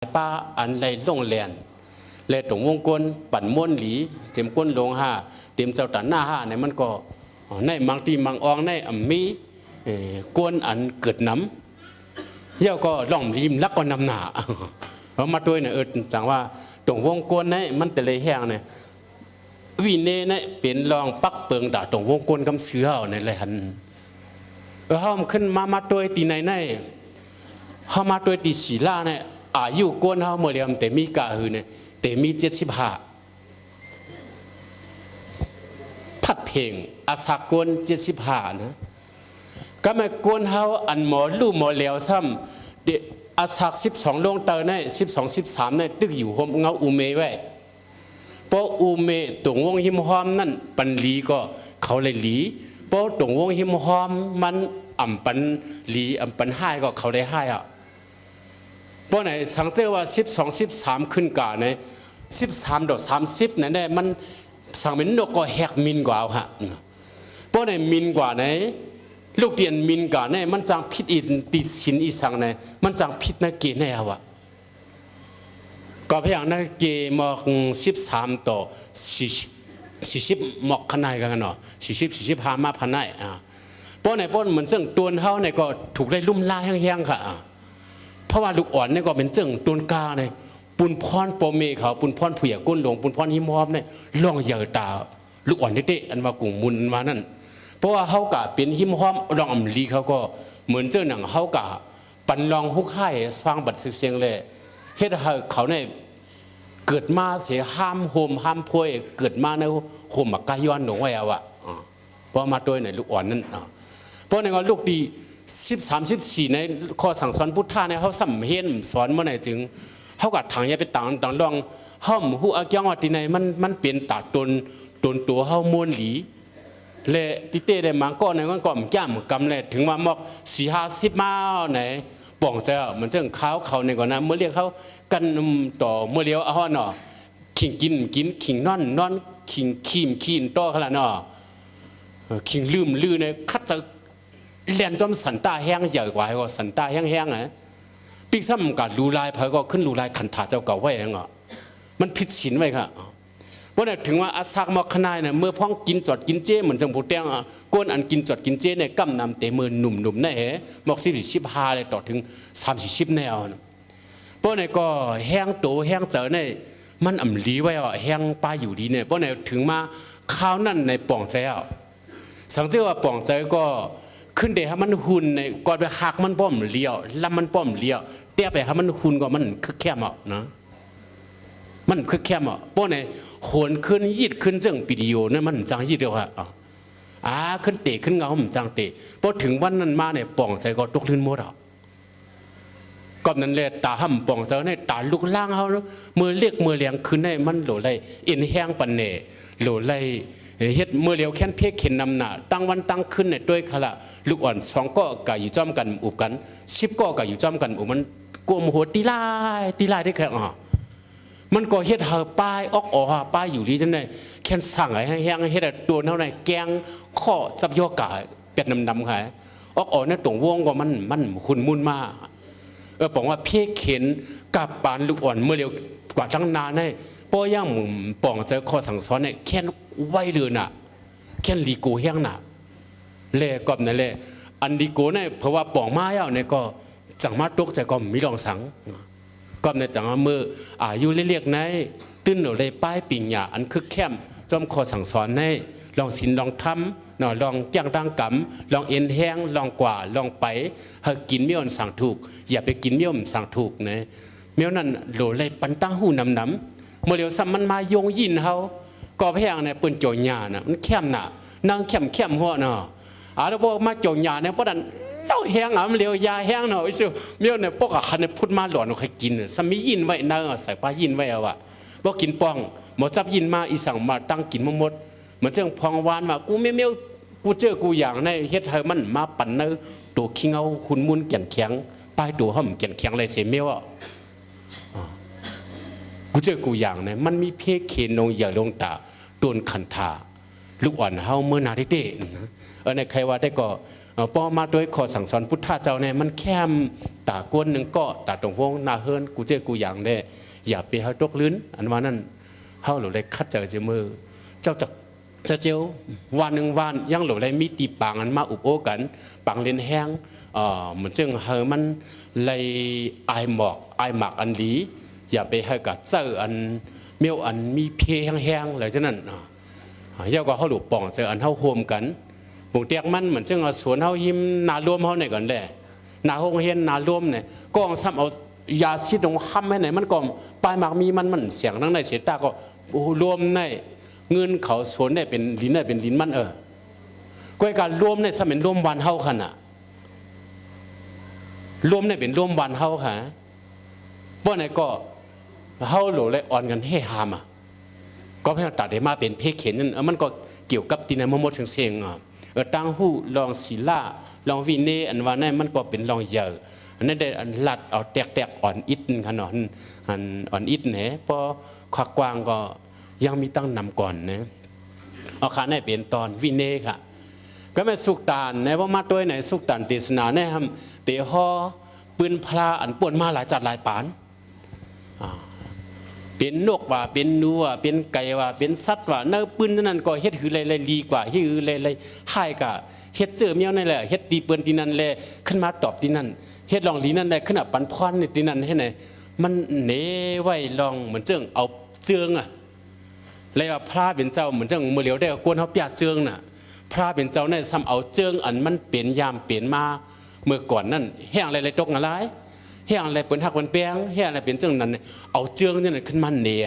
ป้าอันไรล่งแลนเลยตรงวงกลปั่นม้วนหลีเจ็มก้นลงห้าเต็มเจ้าตันหน้าห้าในมันก็ในบางทีบางอองในมีกวนอันเกิดน้ำเย่าก็ล่องริมลักก็นำหนาเพราะมาด้วยเนี่ยจังว่าตรงวงกลในมันแต่เลยแห้งเนี่ยวินเน่เนี่ยเป็นรองปักเปิงด่าตรงวงกลกำเสือในเลยหันห้ามขึ้นมาด้วยตีในในห้ามาด้วยตีศีลาเนี่ยอายุกวนเขาเมื่อเรียมแต่มีกะหือเนี่ยแต่มี75พัดเพลงอาสากวน75นะก็ไม่กวนเขาอันหมอลู่หมอเหลวซ้ำเดอาสาก12ลงเตอร์ใน12 13ในตึกอยู่ห่มเงาอูเมไว้เพราะอูเมตรงวงหิมหอมนั่นปันลีก็เขาเลยหลีเพราะตรงวงหิมหอมมันอ่ำปันหลีอ่ำปันให้ก็เขาได้ให้อ่ะเพราะไหนสังเกตว่า12 13ขึ้นกาใน13 30นั่นแหละมันสังเป็นนกก็แหกมินกว่าฮะเพราะไหนมินกว่าไหนลูกเดียนมินกว่าไหนมันจังพิษอินติสินอีสังไหนมันจังพิษนักเกแน่วะก็พยายามนักเกมอก13ต่อ40หมอกขนาดกันเนาะ45มาพันได้เพราะไหนเพราะเหมือนซึ่งตัวเขาเนี่ยก็ถูกได้ลุ่มล่าแห้งๆค่ะเพราะว่าลูกอ่อนเนี่ยก็เป็นจึงต้นกาเนี่ยปุนพรโปเมเขาปุนพรผู้ใหญ่ก้นหลวงปุนพรหิมอมเนี่ยล่องเหยาตาลูกอ่อนเด็ดอันว่ากุ่งมุนมานั่นเพราะว่าเขากะเป็นหิมอมลองอำลีเขาก็เหมือนเจ้าหนังเขากะปันลองหุกไข่สร้างบัดเสียงเลยเฮ็ดให้เขาเนี่ยเกิดมาเสียห้ามโฮมห้ามพวยเกิดมาในโฮมกายย้อนหนงไว้เอาอะเพราะมาด้วยในลูกอ่อนนั่นเพราะในว่าลูกดี13 14ในข้อสั่งสอนพุทธะเนี่ยเขาสัมเห็นสอนเมื่อไหร่จึงเขากัดถังยาไปต่างลองห้อมหูอาเกียงว่าที่ไหนมันเปลี่ยนตาตนตัวเขาม้วนหลีเละติเต้ได้มาก็ในวันก่อนแก้มกำเลยถึงว่ามอก40-50 มาไหนป่องเจ้าเหมือนเจ้าเขาในก่อนนะเมื่อเรียกเขากันต่อเมื่อเลี้ยวอ้อเนาะขิงกินขิงนอนขิงขีนต่อขนาดเนาะขิงลืมในคัดจะเรียนจอมสันตาแห้งใหญ่กว่าก็สันตาแห้งนะปีกซ้ำกัดรูลายเพอก็ขึ้นรูลายขันถาเจ้าเก่าไว้ยังอ่ะมันผิดศีลไว้ค่ะเพราะเนี่ยถึงว่าอาซักมอกขนายเนี่ยเมื่อพ้องกินจอดกินเจเหมือนจังผู้เตี้ยงก้นอันกินจอดกินเจเนี่ยกำนำเตะมือหนุ่มๆนี่เหรอมอก45เลยต่อถึง30แนวเพราะเนี่ยก็แห้งโตแห้งเจอเนี่ยมันอ่ำลีไว้อ่ะแห้งปลาอยู่ดีเนี่ยเพราะเนี่ยถึงมาข้าวนั่นในป่องใจอ่ะสังเกตว่าป่องใจก็ขึ้นเดี๋ยวมันหุ่นในก่อนไปหักมันป้อมเลี้ยวลำมันป้อมเลี้ยวเตี้ยไปให้มันหุ่นก็มันคึกแคบอ่ะนะมันคึกแคบอ่ะเพราะในโหนขึ้นยีดขึ้นจังปีเดียวนั่นมันจังยีดเดียวค่ะขึ้นเตะขึ้นเงามันจังเตะพอถึงวันนั้นมาเนี่ยป่องใจก็ตกลื่นหมดอ่ะก่อนนั้นเลยตาห่ำป่องใจในตาลุกล่างเขามือเรียกมือเลี้ยงขึ้นได้มันโหลไรอินแห้งปันเน่โหลไรเฮ็ดเมื่อเลี้ยวแค้นเพกเข็นนำหน้าตั้งวันตั้งขึ้นเนี่ยด้วยขละลูกอ่อน2ก็กะอยู่จ้อมกันอุบกัน10ก็กะอยู่จ้อมกันอุบมันกลมหัวตีลายได้แค่มันก็เฮ็ดเฮาป้ายออกป้ายอยู่ดีจังได๋แค้นสั่งให้แห้งเฮ็ดตัวเท่าไหนแกงข้อซับยอกะเป็ดดำๆค่ะออกเนี่ยตรงวงก็มันหุ่นมุ่นมาบอกว่าเพกเข็นกับปานลูกอ่อนเมื่อเลี้ยวกว่าตั้งนานให้ป้อย่างป่องเจอข้อสั่งสอนเนี่ยแค่ไว้เลยน่ะแค่ลีโกแห้งน่ะเล่กอบนั่นแหละอันลีโกเนี่ยเพราะว่าป่องมาแล้วเนี่ยก็จังมาตกใจก็มีลองสังกอบเนี่ยจังมืออายุเรียกๆในตื้นหนูเลยป้ายปิ่งหยาอันคึกเข้มจอมข้อสั่งสอนในลองศีลลองทำเนาะลองย่างดังกำลองเอ็นแห้งลองกว่าลองไปให้กินเมี่ยวสั่งถูกอย่าไปกินเมี่ยวสั่งถูกนะเมี่ยวนั่นโหลเลยปันตั้งหูน้ำเมื่อเดี๋ยวซ้ำมันมายงยินเขาก็พยายามเนี่ยปืนโจยาน่ะมันเข้มน่ะนางเข้มหัวเนาะแล้วพวกมาโจยาเนี่ยเพราะนั้นเราแห้งมันเลี้ยวยาแห้งเนาะไอ้สิเมี่ยวเนี่ยพวกคันเนี่ยพูดมาหลอนใครกินสมียินไว้นางใส่ปลายินไว้เอาอะบอกกินป้องหมอจับยินมาอีสั่งมาตั้งกินหมดเหมือนเจ้าพองวานมากูเมี่ยวกูเจอกูอย่างในเฮ็ดให้มันมาปั่นเนื้อตัวขี้เงาหุ่นมุนแข็งปลายตัวห่มแข็งเลยเสียเมี่ยวกูเจอกูอย่างเนี่ยมันมีเพศเคนงอย่าลงตาโดนขันธา ลูกอ่อนเฮาเมื่อนาทิเตนะในใครว่าได้ก็ป้อมาด้วยขอสั่งสอนพุทธเจ้าเนี่ยมันแค่ตากวนหนึ่งก็ตาตรงวงนาเฮินกูเจกูอย่างได้อย่าไปเฮาตกลื้นอันว่านั่นเฮาหลุดเลยคัดเจอเจมือเจ้าจะเจียววันหนึ่งวันยังหลุดเลยมีตีปางอันมาอุบโอกันปางเลนแห้งเหมือนจึงเฮามันเลยไอหมอกไอหมักอันดีอย่าไปให้กับเจออันเมียวอันมีเพแห้งๆอะไรเช่นนั้นเยาก็เขาหลุดป่องเจออันเฮาโฮมกันปุ่งเตียกมันเหมือนจึงเอาสวนเฮายิ้มนาร่วมเฮาไหนก่อนแหละนาห้องเฮียนนาร่วมเนี่ยก็ซ้ำเอายาชิดลงห้ำให้ไหนมันก็ปลายหมากมีมันเสียงทั้งในเสียตาก็รวมในเงินเขาสวนได้เป็นลิ้นได้เป็นลิ้นมันก็การรวมในสมัยรวมวันเฮาขนาดรวมในเป็นรวมวันเฮาค่ะเพราะไหนก็เฮาหลเลยอ่อนกันให้หามก็เพื่อตัดให้มาเป็นเพศเข็นนั่นมันก็เกี่ยวกับตีนมมดเสียงตั้งหูลองศิลาลองวินเนอันว่านั่นมันก็เป็นลองเยอะอันนั้นได้อันลัดเอาแตกอ่อนอิดขนาดอันอ่อนอิดเนี่ยพอขวากวางก็ยังมีตั้งนำก่อนนะเอาขาในเป็นตอนวินเนค่ะก็ไม่สุกตานในว่ามาตัวไหนสุกตานเทศนาเนี่ยทำเตะฮอปืนพลาอันป่วนมาหลายจัดหลายปานเป็นนกว่าเป็นนัวเป็นไก่ว่าเป็นสัตว์ว่าเนื้อปืนนั้นก็เฮ็ดหืออะไรดีกว่าเฮ็ดหืออะไรให้กะเฮ็ดเจอเมียวนั่นแหละเฮ็ดดีปืนที่นั่นแหละขึ้นมาตอบที่นั่นเฮ็ดลองลีนั่นแหละขึ้นปันพรในที่นั่นให้ไหนมันเนไว้ลองเหมือนเจิงเอาเจืองเลยว่าพระเป็นเจ้าเหมือนเจิงมือเหลียวได้กวนเขาเปียเจืองน่ะพระเป็นเจ้าเนี่ยซ้ำเอาเจืองอันมันเปลี่ยนยามเปลี่ยนมาเมื่อก่อนนั่นแห้งอะไรตกอะไรแห้งอะไรเป็นหักเป็นแป้งแห้งอะไรเป็นเจืองนั้นเอาเจืองนี่ขึ้นมาเนีย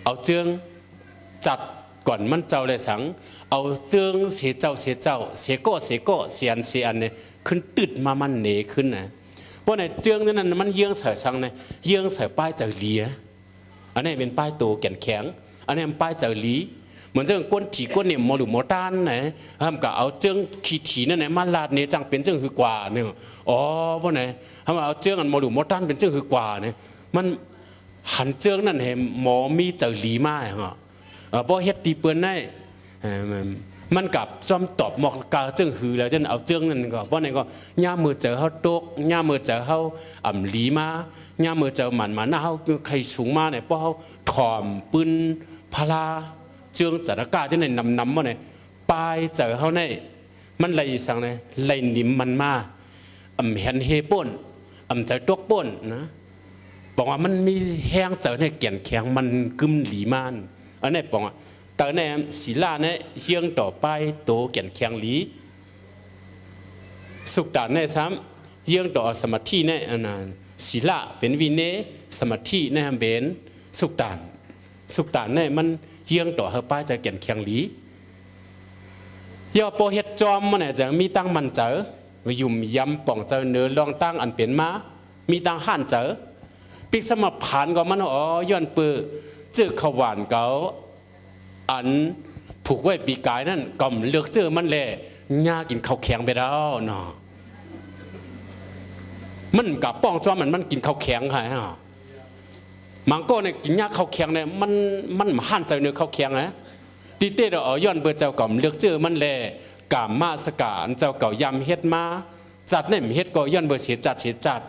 เอาเจืองจัดก่อนมันเจ้าเลยสังเอาเจืองเสียเจ้าเสียก็เสียนเนี่ยขึ้นตึดมามันเนขึ้นนะเพราะในเจืองนั้นมันเยื่องเสือสังเนี่ยเยื่องเสือป้ายเจ้าเลียอันนี้เป็นป้ายโตแก่นแข็งอันนี้เป็นป้ายเจ้าลีเหมือนเรื่องก้นถีก้นเนี่ยมอหรือมอต้านนะทำกับเอาเจืองขีถีนั่นเนี่ยมาลาดเนี่ยจังเป็นเจืองคือกว่าเนี่ยอ๋อเพราะไหนทำเอาเจืองอันมอหรือมอต้านเป็นเจืองคือกว่าเนี่ยมันหันเจืองนั่นเห็นหมอมีเจ้าลีมาเหรอเพราะเฮ็ดตีเปื้อนได้มันกับจอมตอบหมอกกาเจืองหือแล้วจนเอาเจืองนั่นก็เพราะไหนก็ย่ามือเจอเขาตกย่ามือเจอเขาอ่ำลีมาย่ามือเจอหมันมาหน้าเขาใครสูงมาเนี่ยเพราะเขาถอมปืนพลาเจืองจัดกาที่ไหนนำมาเนี่ยปลายเจอเขาเนี่ยมันไหลสั่งเนี่ยไหลนิ่มมันมาอ่ำเห็นเฮป่นอ่ำใจตกป่นนะบอกว่ามันมีแห้งเจอเนี่ยเกี่ยนแข็งมันกึมหลีมันอันนี้บอกว่าแต่ในศิลาเนี่ยเฮียงต่อไปโตเกี่ยนแข็งหลีสุกตานเนี่ยซ้ำเฮียงต่อสมาธิเนี่ยอันนั้นศิลาเป็นวินเนสมาธิเนี่ยเป็นสุกตานเนี่ยมันเฮียงต่อเฮป้าจะเกี่ยนแข็งหลีย่อโปเฮ็ดจอมมันเนี่ยจะมีตั้งมันเจอยุ่มย้ำป่องเจอเนื้อลองตั้งอันเป็นมามีตั้งห่านเจอปิกสมับผ่านก็มันอ๋อย้อนปื้อเจอขวานเก่าอันผูกไว้ปีกายนั่นก็เลือกเจอมันแหละง่ากินข้าวแข็งไปแล้วเนาะมันกับป้องจอมมันกินข้าวแข็งค่ะมังก็เนี่ยกินง่าข้าวแข็งเนี่ยมันห่านใจเนื้อข้าวแข็งนะตีเต้เราย้อนเบอร์เจ้าก่อมเลือกเจอมันแหละกามมาสกาอันเจ้าเก่ายำเฮ็ดมาจัดเนี่ยเฮ็ดก็ย้อนเบอร์เสียจัด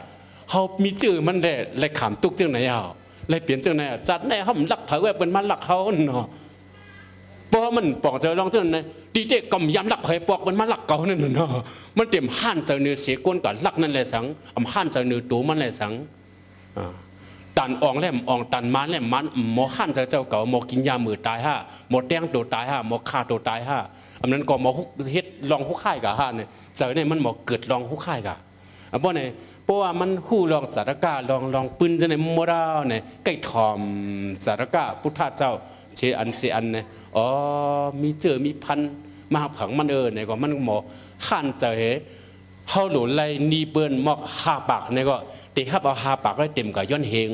เขามีจื้อมันแหละเลยขามตุกจังไหนเอาเลยเปลี่ยนจังไหนจัดเนี่ยเขาลักเผาไว้เป็นมันลักเขาเนาะเพราะมันปอกเจอลองเจอเนี่ยดีเด็กกำยำลักเผยปอกมันมาลักเก่านั่นเนาะมันเต็มห่านเจอเนื้อเสียก้นก่อนลักนั่นแหละสังห่านเจอเนื้อตัวมันแหละสังตันอ่องแหลมอ่องตันมันแหลมมันหมอห่านเจอเจ้าเก่าหมอกินยามือตายหมอแตงตัวตายหมอฆ่าตัวตายอันนั้นก็หมอเฮ็ดลองหุกข่ายกะเนี่ยเจอเนี่ยมันหมอเกิดลองหุกข่ายกะเพราะเนี่ยเพราะว่ามันหู้ลองจัตกาลองปืนจะในโมราเนี่ยใกล้ถอมจัตกาพุทธเจ้าเชอันเสอันเนี่ยอ๋อมีเจอมีพันมาผังมันเนี่ยก็มันหมอห่านเจอเฮาหลุไลนีเปิ้นหมอก5 ปากเนี่ยก็ตีฮับเอา5 ปากไว้เต็มกับย้อนเฮง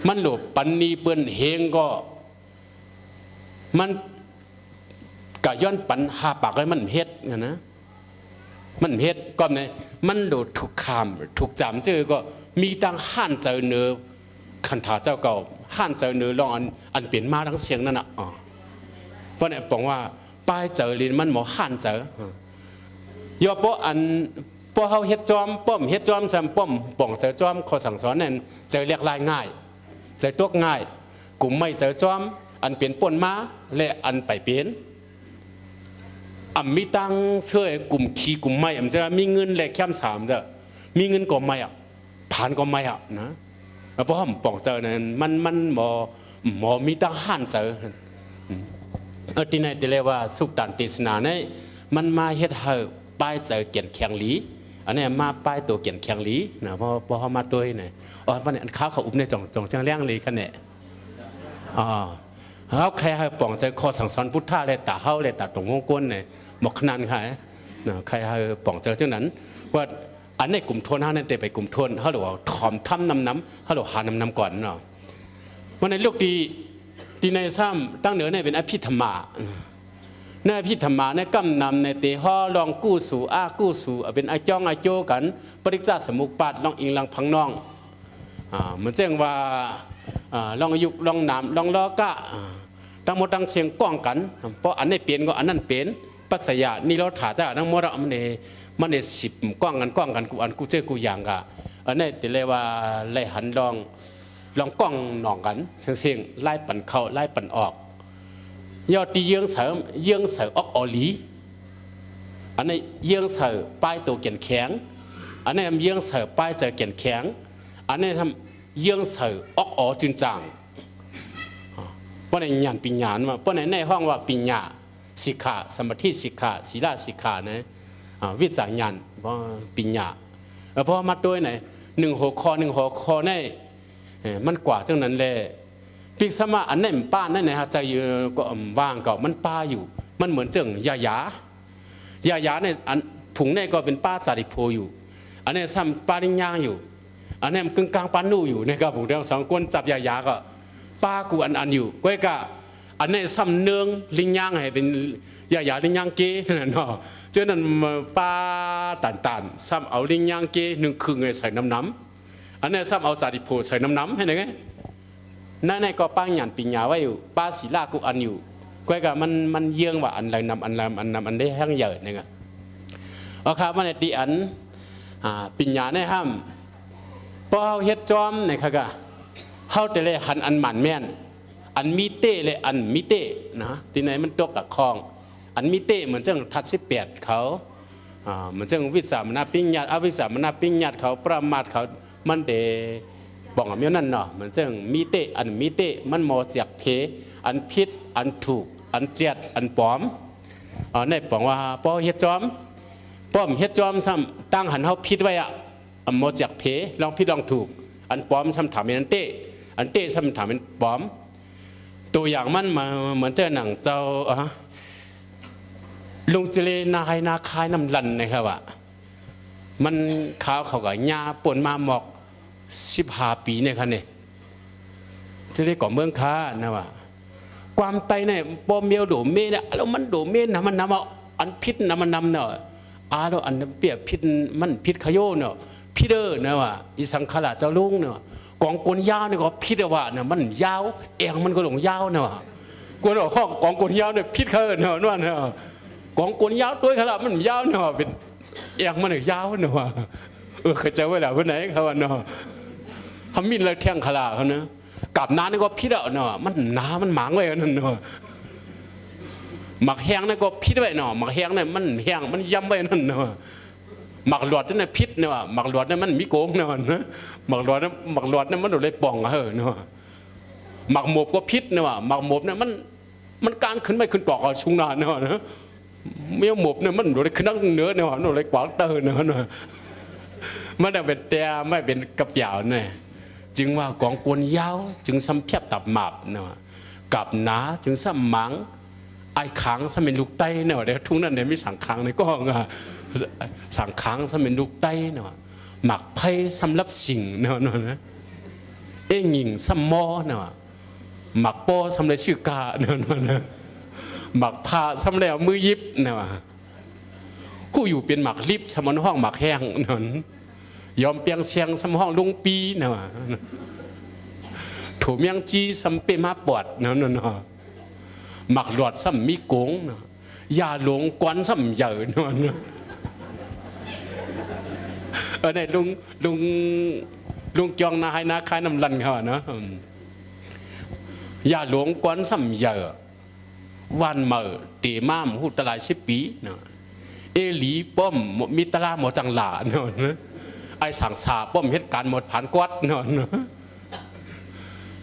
มันหลุปันนีเปิ้นเฮงก็มันกับย้อนปัน5 ปากไว้มันเฮ็ดนะมันเฮ็ดก็เนี่ยมันโดดถูกคำถูกจำเจอก็มีตั้งห่านเจอเนื้อคันถาเจ้าเก่าห่านเจอเนื้อลองอันเปลี่ยนมาทั้งเสียงนั่นน่ะ เพราะเนี่ยบอกว่าป้ายเจอลินมันหมอหันเจอยอปออันพอเฮาเฮ็ดจอมป้อมเฮ็ดจอมซ้ำป้อมป่องเจอจอมข้อสั่งสอนนั่นเจอเรียกลายง่ายเจอตวกง่ายกลุ่มไม่เจอจอมอันเปลี่ยนป่นมาและอันไปเปลี่ยนมีตังเชื่อกลุ่มขี่กลุ่มไม่จะมีเงินแลกแค่สามจะมีเงินก็ไม่ผ่านก็ไม่นะเพราะผมป่องเจอนั้นมันหมอมีตังหันเจอที่ไหนที่เรียกว่าสุขดันติสนาเนี่ยมันมาเฮ็ดให้ป้ายเจอเกียนแข็งหลีอันนี้มาป้ายตัวเกียนแข็งหลีนะพอเขามาด้วยเนี่ยวันนี้อันข้าวเขาอุ้มในจ่องเชียงเลี้ยงลีกันเนี่ยเขาใครให้ป่องใจข้อสั่งสอนพุทธะเลยตาเฮาเลยตาตรงวงกลมเนี่ยหมกขนาดใครใครให้ป่องเจอเช่นนั้นว่าอันนี้กลุ่มทนห้าเนี่ยไปกลุ่มทนเขาเรียกว่าถอมถ้ำน้ำเขาเรียกหาน้ำก่อนเนาะวันในโลกดีในซ้ำตั้งเหนือเนี่ยเป็นอภิธรรมะในอภิธรรมะในกำนำในเตหอลองกู้สู่กู้สู่เป็นอาจ้องอาโจกันปริจจสมุปบาทลองอิงลังพังน้องเหมือนเช่นว่าลองยุกลองน้ำลองล้อกะตั้งหมดตั้งเสียงก้องกันเพราะอันนี้เปลี่ยนก็อันนั้นเปลี่ยนปัสยานี่เราถ่าจ้าทั้งหมดมันเนี่ยสิบก้องกันกูอันกูเจอกูอย่างกะอันนี้ติเลยว่าไล่หันลองก้องหนองกันเสียงไล่ปั่นเข้าไล่ปั่นออกยอดที่เยื่องเสริมออกอลีอันนี้เยื่องเสริมป้ายตัวเกียนแข็งอันนี้เยื่องเสริมป้ายเจอเกียนแข็งอันนี้ทำเยื่องเสริมออกจึงจังเพราะในญาณปิญญาณมาเพราะในห้องว่าปิญญาสิกขาสมาธิสิกขาศีลสิกขานะวิจารญาณเพราะปิญญาเพราะมาด้วยไหน1 หัวข้อในมันกว่าจังนั้นเลยพิกษมาอันนั้นป้านั่นนะฮะใจก็ว่างก็มันป้าอยู่มันเหมือนเจิงยาเนี่ยอันผุงเนี่ยก็เป็นป้าสาริโพอยู่อันนี้ซ้ำป้าลิงย่างอยู่อันนี้กึ่งกลางป้านู่อยู่นะครับผมเรื่องสองคนจับยาก็ป้ากูอันอยู่ก้อยกะอันนี้ซ้ำเนืองลิงย่างให้เป็นยาลิงย่างเก้นั่นเนาะเจ้านั่นป้าตันซ้ำเอาลิงย่างเก้1 ครึ่งใส่น้ำอันนี้ซ้ำเอาสาริโพใส่น้ำให้ไหนไงนั่นในก็ป้าหยันปิญญาไว้อยู่ป้าศิลากูอันอยู่ก้อยกะมันเยื่องว่าอันไรนำอันได้แห้งเยอะนะครับเอาครับวันนี้อันปิญญาในห้ามพอเฮ็ดจอมนะครับก็เฮาแต่เลยหันอันหมันแม่นอันมีเต้เลยอันมีเต้นะที่ไหนมันตกกับคลองอันมีเต้เหมือนเจ้าทัด18เขาเหมือนเจ้าวิสามนาปิญญาอวิสามนาปิญญาเขาประมาทเขามันเดบอกอย่างนั้นเนาะเหมือนเจ้ามีเต้อันมีเต้มันหมอเสียกเพอันพิษอันถูกอันเจ็ดอันปลอมในบอกว่าพอเฮ็ดจอมป้อมเฮ็ดจอมซ้ำตั้งหันเฮาพิษไว้อันหมอเสียกเพลองพิษลองถูกอันปลอมซ้ำถามเป็นอันเต้ซ้ำถามเป็นปลอมตัวอย่างมันมาเหมือนเจ้าหนังเจ้าลงเจเลนาคายน้ำลันนะครับว่ามันขาวเขากับหญ้าป่นมาหมอก15 ปีเนี่ยครับเนี่ยจะได้ก่อเมืองค้านะว่าความไตเนี่ยปอมเมียวโดเมเนี่ยแล้วมันโดเมนะมันนำอันพิษนะมันนำเนาะแล้วอันเปียกพิษมันพิษขโยเนาะพิษนะว่าอีสังขารเจ้าลุงเนาะกองกลยาวเนี่ยก็พิษว่าเนี่ยมันยาวเองมันก็หลงยาวเนาะกวนออกห้องกองกลยาวเนี่ยพิษเขาเนาะนั่นเนาะกองกลยาวด้วยขนาดมันยาวเนาะเป็นเองมันยาวเนาะเคยเจอไว้แล้ววันไหนเขาว่าเนาะทำมินเลยแทงขลาเขาเนาะกับน้านี่ก็พิษเนาะมันน้ามันหมางไว้นั่นเนาะหมักแห้งนี่ก็พิษไว้เนาะหมักแห้งเนี่ยมันแห้งมันย้ำไว้นั่นเนาะหมักหลอดนี่พิษเนาะหมักหลอดนี่มันมีโกงเนาะหมักหลอดนี่มันโดนเลยป่องเนาะหมักหมบก็พิษเนาะหมักหมบเนี่ยมันการขึ้นไม่ขึ้นปลอกเอาชุงนานเนาะเมื่อหมบเนี่ยมันโดนเลยขึ้นนั่งเนื้อเนาะโดนเลยกวางเตอเนาะมันเป็นแต่ไม่เป็นกระเป๋าเนี่ยจึงว่ากองกวนยาวจึงซ้ำเพียบตับหมาบเนาะกับหนาจึงซ้ำหมังไอ้ขังซ้ำเป็นลูกไตเนาะเดี๋ยวทุ่งนั้นเดี๋ยวมีสังขังในก้องสังขังซ้ำเป็นลูกไตเนาะหมักไพ่สำรับสิ่งเนาะนะหญิงซ้ำมอเนาะหมักโป้ซ้ำเลยชื่อกาเนาะนะหมักผ้าซ้ำแล้วมือยิบเนาะกูอยู่เป็นหมักลิบสมนห้องหมักแห้งเนาะยอมเปียงเชียงสมห้องลุงปีเนาะถูเมียงจีสัมเปมาปอดเนาะ หมักหลอดซ้ำมีโกงนะยาหลงกวนซ้ำใหญ่นอนในลุงจองนาให้นาคายน้ำลันเขาเนาะยาหลงกวนซ้ำใหญ่วันเมื่อตีม่ามหูตลาย10 ปีเนาะเอหลีป้อมมีตลาหมดจังหลาเนาะไอ้สังสาป้อมเหตุการณ์หมดผ่านกวัดเนาะ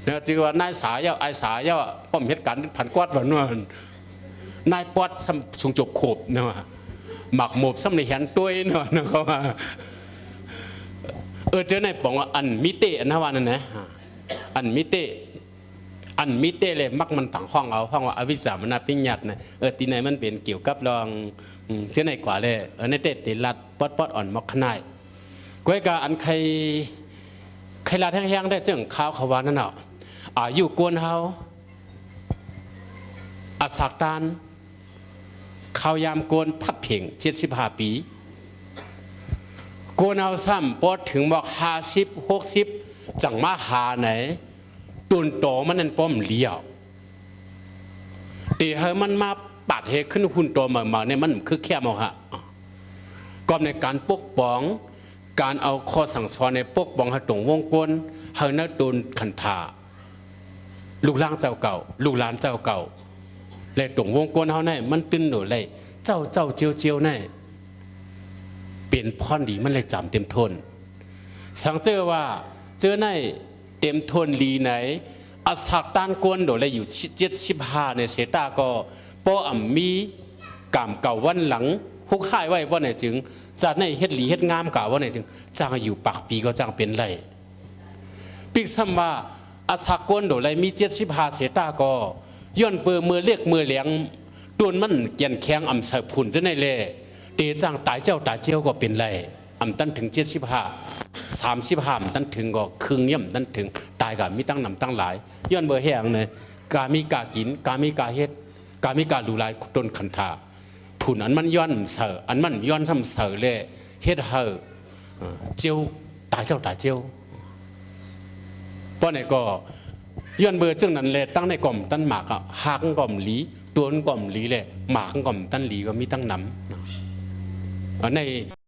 เนี่ยจึงว่านายสายไอ้สายป้อมเหตุการณ์ผ่านกวัดแบบนั้นนายปอดสูงจบขบเนาะหมักหมบซ้ำในแขนตัวเนาะเขาว่าเจอในป๋องอันมิเตอันนั้นว่านั่นนะอันมิเตเลยมักมันต่างห้องเอาห้องว่าอวิสามนาพิญญาตนะตีไหนมันเป็นเกี่ยวกับรองเจ้าไหนกว่าเลยในเตติลัดปอดอ่อนมักขนายก้อยกาอันใครลาแห้งๆได้เจ้าข้าวขวานนั่นเนาะอายุกวนเฮาอาศักตานข้าวยามกวนพัดเพ่ง75 ปีกวนเฮาซ้ำปอดถึงบอก50 60จังมาหาไหนตุนโตมันนั่นป้อมเลี้ยวตีให้มันมาปัดเหขึ้นหุ่นโตมาเนี่ยมันคือแค่มองฮะก็ในการปกป้องการเอาข้อสั่งสอนในปกป้องให้ตรงวงกลมให้นักโดนขันธาลูกหลานเจ้าเก่าลูกหลานเจ้าเก่าเลยตรงวงกลมเขาเนี่ยมันตื้นหนูเลยเจ้าเจียวเนี่ยเปลี่ยนพรดีมันเลยจำเต็มทนสังเจอว่าเจอในเต็มทนลีไหนอาศักต้านกวนโดเลยอยู่75ในเสตาก็ป้ออ่ำมีกามเก่าวันหลังหุกข่ายไว้ว่าไหนจึงจะในเฮ็ดหลีเฮ็ดงามกล่าวว่าไหนจึงจางอยู่ปากปีก็จางเป็นไรปิกซ้ำว่าอาศักกวนโดเลยมี75เสตาก็ย้อนเปือมือเรียกมือเหลียงตัวมันเกียนแข็งอ่ำเสพผุนจะในเล่เตจางตายเจ้าตายเจียวก็เป็นไรอ่ำตั้นถึง35 ตั้นถึงก็ครึ่งย่ำตั้นถึงตายกับมีตั้งนำตั้งหลายย้อนเบอร์แห้งเนี่ยกามีกากินกามีกาเฮ็ดกามีกาดูลายต้นขันธาผุนอันมันย้อนเสออันมันย้อนซ้ำเสอเลยเฮ็ดเฮอเจียวตายเจ้าตายเจียวเพราะไหนก็ย้อนเบอร์จึงนั้นเลยตั้งในกล่อมตั้นหมากอ่ะหากกล่อมหลีตัวกล่อมหลีเลยหมากกล่อมตั้นหลีก็มีตั้งนำใน